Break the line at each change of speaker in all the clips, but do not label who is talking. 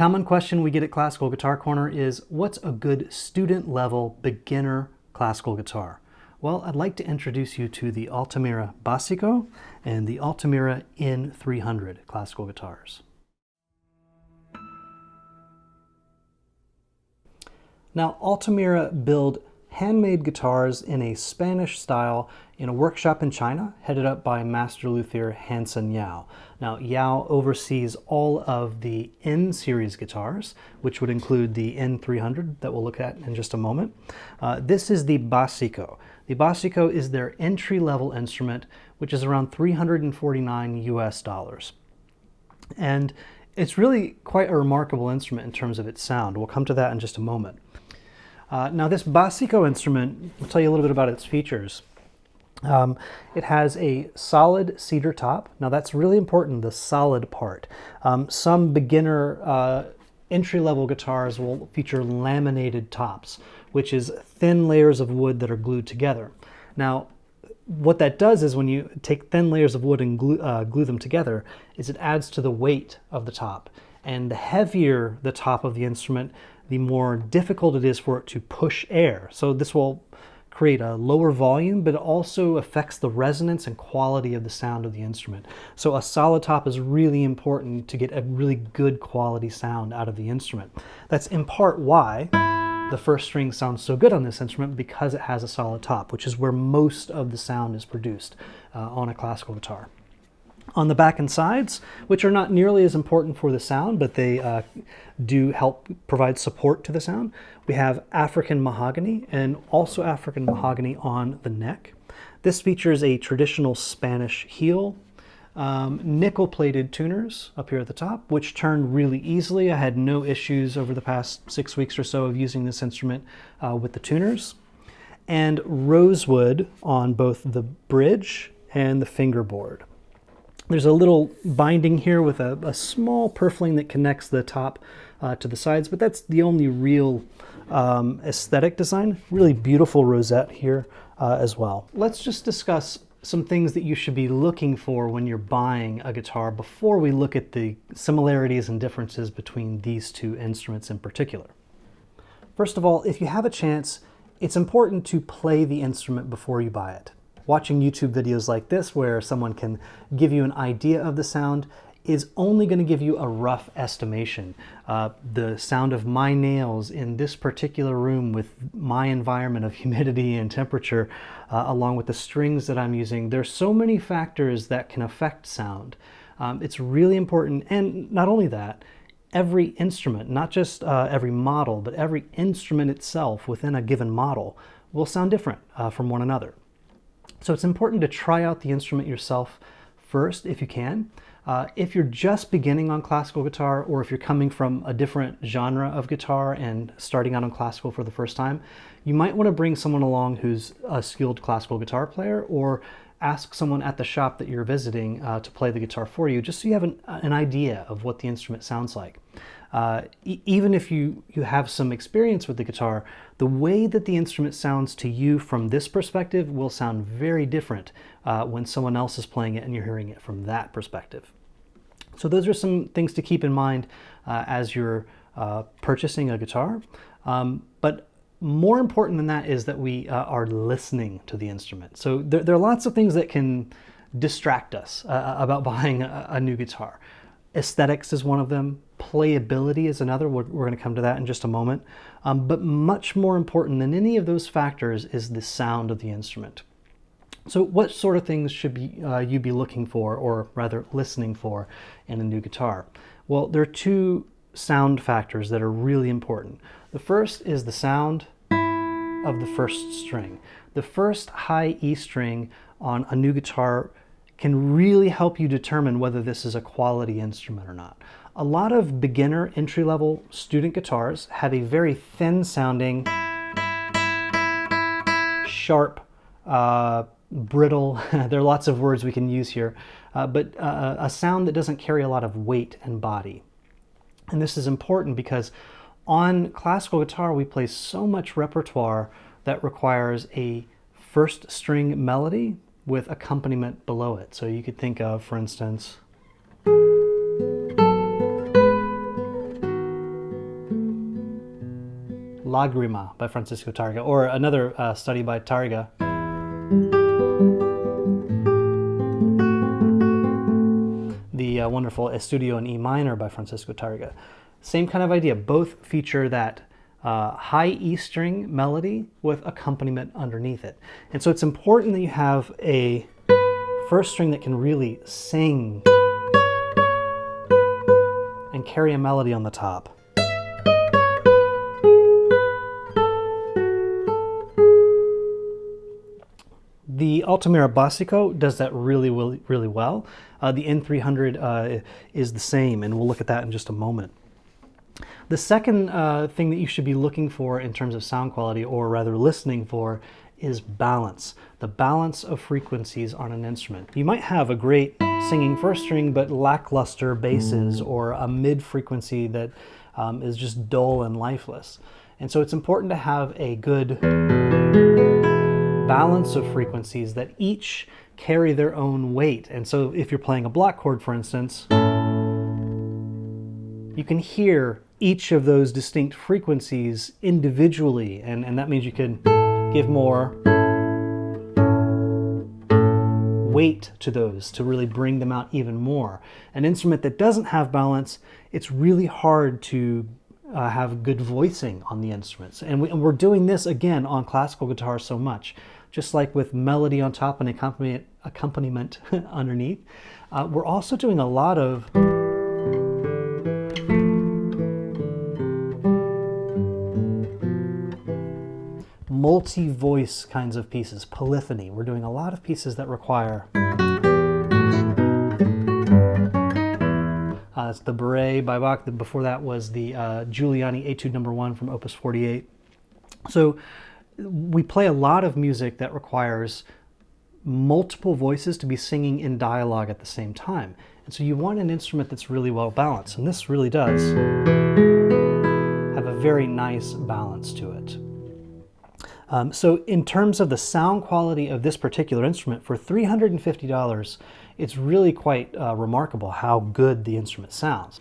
common question we get at Classical Guitar Corner is, what's a good student-level beginner classical guitar? Well, I'd like to introduce you to the Altamira Basico and the Altamira N300 classical guitars. Now, Altamira build handmade guitars in a Spanish style in a workshop in China, headed up by master luthier Hansen Yao. Now, Yao oversees all of the N series guitars, which would include the N300 that we'll look at in just a moment. This is the Basico. The Basico is their entry-level instrument, which is around $349 US. And it's really quite a remarkable instrument in terms of its sound. We'll come to that in just a moment. Now, this Basico instrument, I'll tell you a little bit about its features. It has a solid cedar top. Now, that's really important, the solid part. Some beginner entry-level guitars will feature laminated tops, which is thin layers of wood that are glued together. Now, what that does is when you take thin layers of wood and glue them together, is it adds to the weight of the top. And the heavier the top of the instrument, the more difficult it is for it to push air. So this will create a lower volume, but it also affects the resonance and quality of the sound of the instrument. So a solid top is really important to get a really good quality sound out of the instrument. That's in part why the first string sounds so good on this instrument, because it has a solid top, which is where most of the sound is produced on a classical guitar. On the back and sides, which are not nearly as important for the sound, but they do help provide support to the sound, we have African mahogany and also African mahogany on the neck. This features a traditional Spanish heel, nickel-plated tuners up here at the top, which turn really easily. I had no issues over the past 6 weeks or so of using this instrument with the tuners. And rosewood on both the bridge and the fingerboard. There's a little binding here with a small purfling that connects the top to the sides, but that's the only real aesthetic design. Really beautiful rosette here as well. Let's just discuss some things that you should be looking for when you're buying a guitar before we look at the similarities and differences between these two instruments in particular. First of all, if you have a chance, it's important to play the instrument before you buy it. Watching YouTube videos like this, where someone can give you an idea of the sound, is only going to give you a rough estimation. The sound of my nails in this particular room with my environment of humidity and temperature, along with the strings that I'm using, there's so many factors that can affect sound. It's really important, and not only that, every instrument, not just every model, but every instrument itself within a given model will sound different from one another. So it's important to try out the instrument yourself first if you can. If you're just beginning on classical guitar, or if you're coming from a different genre of guitar and starting out on classical for the first time, you might want to bring someone along who's a skilled classical guitar player, or ask someone at the shop that you're visiting to play the guitar for you, just so you have an idea of what the instrument sounds like. Even if you have some experience with the guitar, the way that the instrument sounds to you from this perspective will sound very different when someone else is playing it and you're hearing it from that perspective. So those are some things to keep in mind as you're purchasing a guitar. But more important than that is that we are listening to the instrument. So there are lots of things that can distract us about buying a new guitar. Aesthetics is one of them. Playability is another. We're going to come to that in just a moment. But much more important than any of those factors is the sound of the instrument. So what sort of things should you be looking for, or rather listening for, in a new guitar? Well, there are two sound factors that are really important. The first is the sound of the first string. The first high E string on a new guitar can really help you determine whether this is a quality instrument or not. A lot of beginner entry-level student guitars have a very thin sounding, sharp, brittle, there are lots of words we can use here, but a sound that doesn't carry a lot of weight and body. And this is important because on classical guitar we play so much repertoire that requires a first string melody with accompaniment below it. So you could think of, for instance, Lagrima by Franciso Tárrega, or another study by Tárrega. The wonderful Estudio in E minor by Franciso Tárrega. Same kind of idea. Both feature that high E string melody with accompaniment underneath it. And so it's important that you have a first string that can really sing and carry a melody on the top. The Altamira Basico does that really well. The N300 is the same, and we'll look at that in just a moment. The second thing that you should be looking for in terms of sound quality, or rather listening for, is balance. The balance of frequencies on an instrument. You might have a great singing first string, but lackluster basses, or a mid frequency that is just dull and lifeless. And so it's important to have a good balance of frequencies that each carry their own weight. And so if you're playing a block chord, for instance, you can hear each of those distinct frequencies individually, and that means you can give more weight to those to really bring them out even more. An instrument that doesn't have balance, it's really hard to have good voicing on the instruments. And we're doing this again on classical guitar so much. Just like with melody on top and accompaniment underneath, we're also doing a lot of multi-voice kinds of pieces, polyphony. We're doing a lot of pieces that require it's the Bourrée by Bach. Before that was the Giuliani Etude No. 1 from Opus 48. So we play a lot of music that requires multiple voices to be singing in dialogue at the same time. And so you want an instrument that's really well balanced, and this really does have a very nice balance to it. So in terms of the sound quality of this particular instrument, for $350, it's really quite remarkable how good the instrument sounds.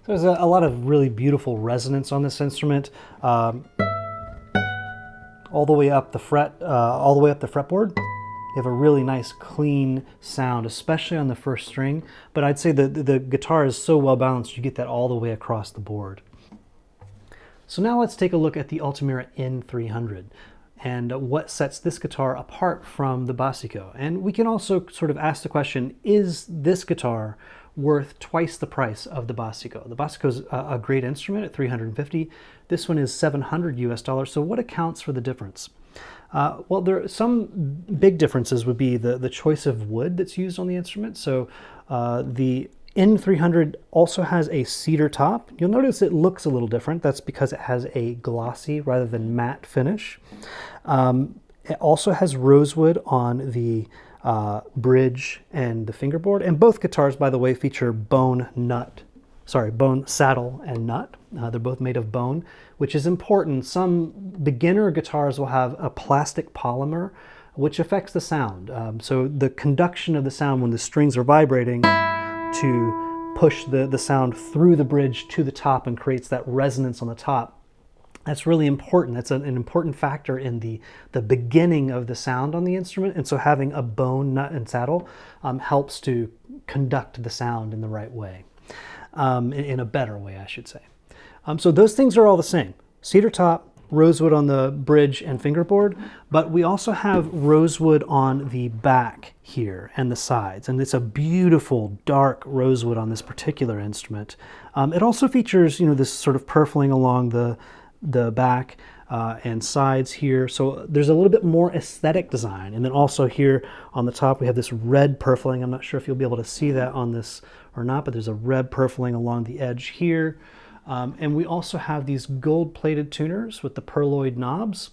There's a lot of really beautiful resonance on this instrument, all the way up the fretboard. You have a really nice clean sound, especially on the first string. But I'd say the guitar is so well balanced, you get that all the way across the board. So now let's take a look at the Altamira N300 and what sets this guitar apart from the Basico. And we can also sort of ask the question, is this guitar worth twice the price of the Basico? The Basico is a great instrument at $350. This one is $700 US. So what accounts for the difference? Well, there are some big differences would be the choice of wood that's used on the instrument. So the N300 also has a cedar top. You'll notice it looks a little different. That's because it has a glossy rather than matte finish. It also has rosewood on the bridge and the fingerboard. And both guitars, by the way, feature bone saddle and nut. They're both made of bone, which is important. Some beginner guitars will have a plastic polymer, which affects the sound. So the conduction of the sound when the strings are vibrating to push the sound through the bridge to the top and creates that resonance on the top. That's really important. That's an important factor in the beginning of the sound on the instrument. And so having a bone, nut, and saddle helps to conduct the sound in the right way, in a better way, I should say. So those things are all the same. Cedar top, rosewood on the bridge and fingerboard, but we also have rosewood on the back here and the sides, and it's a beautiful dark rosewood on this particular instrument. It also features, this sort of purfling along the back and sides here, so there's a little bit more aesthetic design. And then also here on the top we have this red purfling. I'm not sure if you'll be able to see that on this or not, but there's a red purfling along the edge here. And we also have these gold-plated tuners with the pearloid knobs.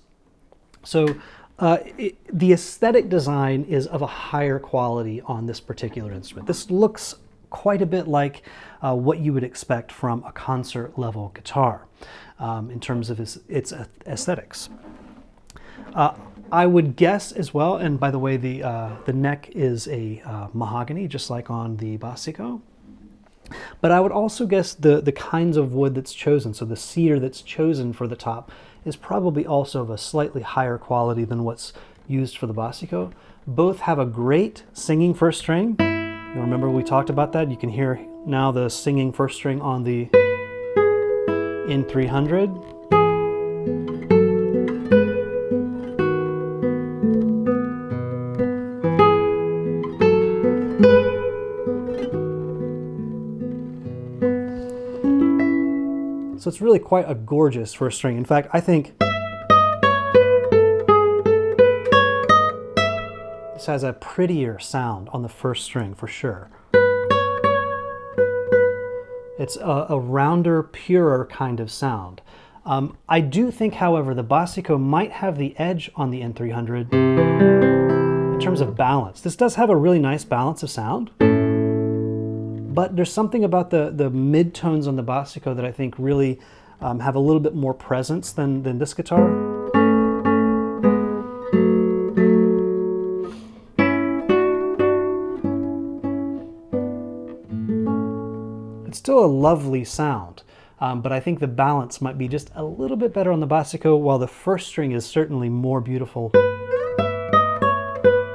So The aesthetic design is of a higher quality on this particular instrument. This looks quite a bit like what you would expect from a concert level guitar in terms of its aesthetics. I would guess as well, and by the way, the neck is a mahogany, just like on the Basico. But I would also guess the kinds of wood that's chosen, so the cedar that's chosen for the top, is probably also of a slightly higher quality than what's used for the Basico. Both have a great singing first string. You remember we talked about that? You can hear now the singing first string on the N300. So it's really quite a gorgeous first string. In fact, I think this has a prettier sound on the first string for sure. It's a rounder, purer kind of sound. I do think, however, the Basico might have the edge on the N300 in terms of balance. This does have a really nice balance of sound. But there's something about the mid-tones on the Basico that I think really have a little bit more presence than this guitar. It's still a lovely sound, but I think the balance might be just a little bit better on the Basico, while the first string is certainly more beautiful,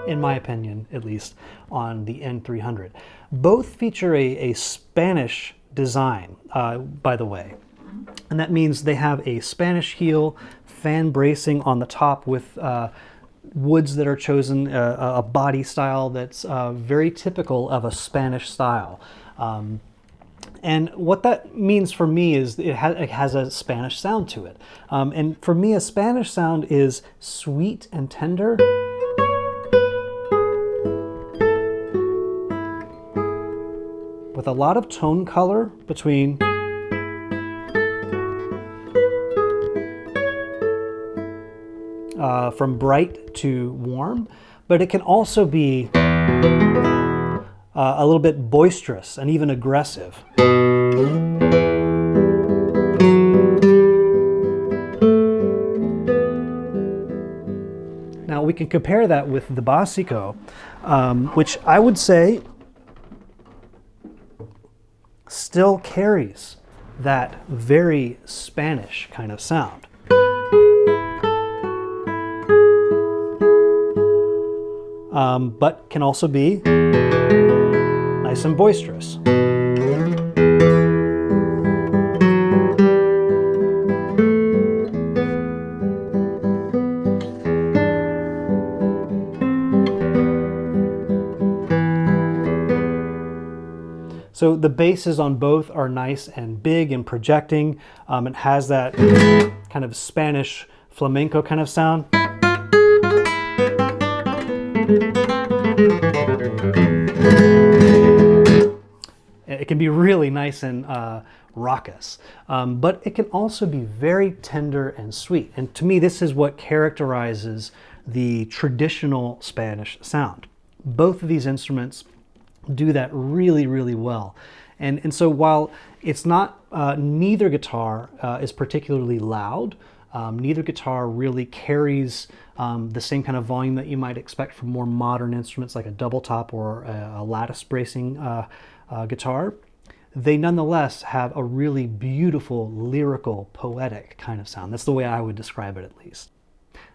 in my opinion, at least, on the N300. Both feature a Spanish design, by the way. And that means they have a Spanish heel, fan bracing on the top with woods that are chosen, a body style that's very typical of a Spanish style. And what that means for me is it has a Spanish sound to it. And for me, a Spanish sound is sweet and tender, with a lot of tone color between from bright to warm, but it can also be a little bit boisterous and even aggressive. Now we can compare that with the Basico, which I would say still carries that very Spanish kind of sound. But can also be nice and boisterous. So the basses on both are nice and big and projecting. It has that kind of Spanish flamenco kind of sound. It can be really nice and raucous, but it can also be very tender and sweet. And to me, this is what characterizes the traditional Spanish sound. Both of these instruments do that really, really well. And so while it's not, neither guitar is particularly loud, neither guitar really carries the same kind of volume that you might expect from more modern instruments like a double top or a lattice bracing guitar, they nonetheless have a really beautiful, lyrical, poetic kind of sound. That's the way I would describe it, at least.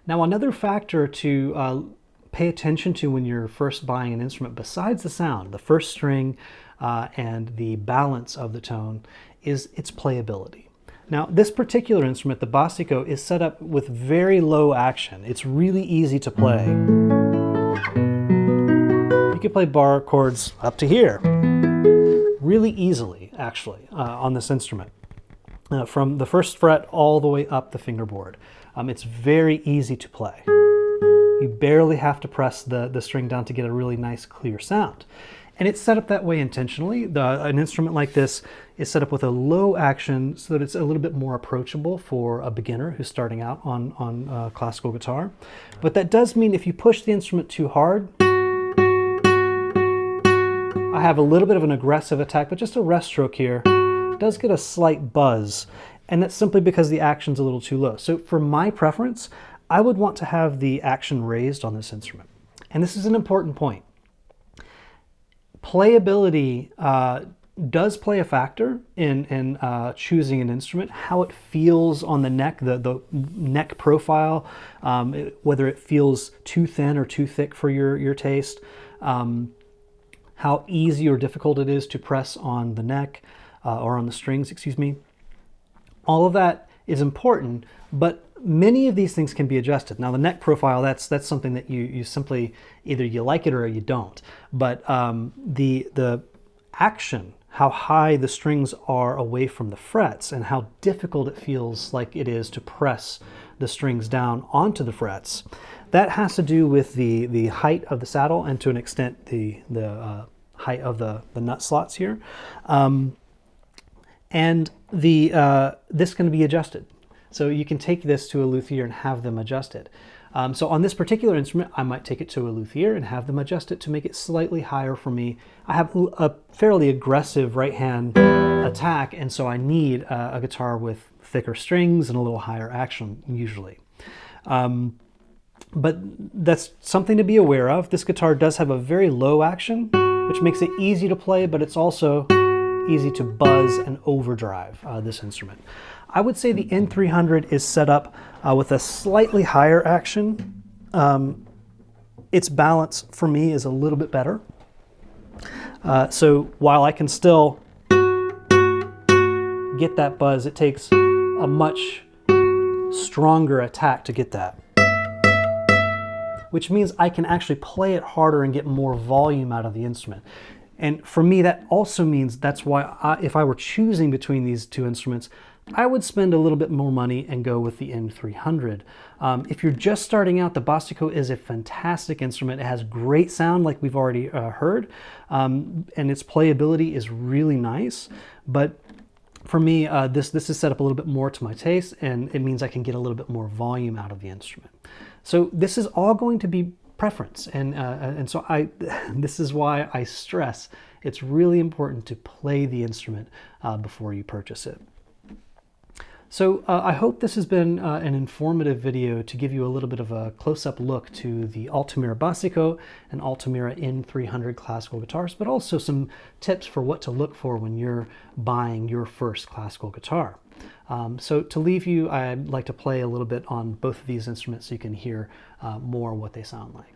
Now, another factor to pay attention to when you're first buying an instrument, besides the sound, the first string, and the balance of the tone, is its playability. Now, this particular instrument, the Basico, is set up with very low action. It's really easy to play. You can play bar chords up to here really easily, actually, on this instrument. From the first fret all the way up the fingerboard. It's very easy to play. You barely have to press the string down to get a really nice, clear sound. And it's set up that way intentionally. An instrument like this is set up with a low action so that it's a little bit more approachable for a beginner who's starting out on classical guitar. But that does mean if you push the instrument too hard, I have a little bit of an aggressive attack, but just a rest stroke here does get a slight buzz. And that's simply because the action's a little too low. So for my preference, I would want to have the action raised on this instrument. And this is an important point. Playability does play a factor in choosing an instrument. How it feels on the neck, the neck profile, whether it feels too thin or too thick for your taste, how easy or difficult it is to press on the neck or on the strings, excuse me. All of that is important, but many of these things can be adjusted. Now the neck profile, that's something that you simply, either you like it or you don't. But the action, how high the strings are away from the frets and how difficult it feels like it is to press the strings down onto the frets, that has to do with the height of the saddle and to an extent the height of the nut slots here. And this can be adjusted. So you can take this to a luthier and have them adjust it. So on this particular instrument, I might take it to a luthier and have them adjust it to make it slightly higher for me. I have a fairly aggressive right hand attack, and so I need a guitar with thicker strings and a little higher action usually. But that's something to be aware of. This guitar does have a very low action, which makes it easy to play, but it's also easy to buzz and overdrive this instrument. I would say the N300 is set up with a slightly higher action. Its balance for me is a little bit better. So while I can still get that buzz, it takes a much stronger attack to get that. Which means I can actually play it harder and get more volume out of the instrument. And for me, that also means that's why if I were choosing between these two instruments, I would spend a little bit more money and go with the N300. If you're just starting out, the Basico is a fantastic instrument. It has great sound, like we've already heard, and its playability is really nice. But for me, this is set up a little bit more to my taste, and it means I can get a little bit more volume out of the instrument. So this is all going to be preference, and so this is why I stress it's really important to play the instrument before you purchase it. So I hope this has been an informative video to give you a little bit of a close-up look to the Altamira Basico and Altamira N300 classical guitars, but also some tips for what to look for when you're buying your first classical guitar. So to leave you, I'd like to play a little bit on both of these instruments so you can hear more what they sound like.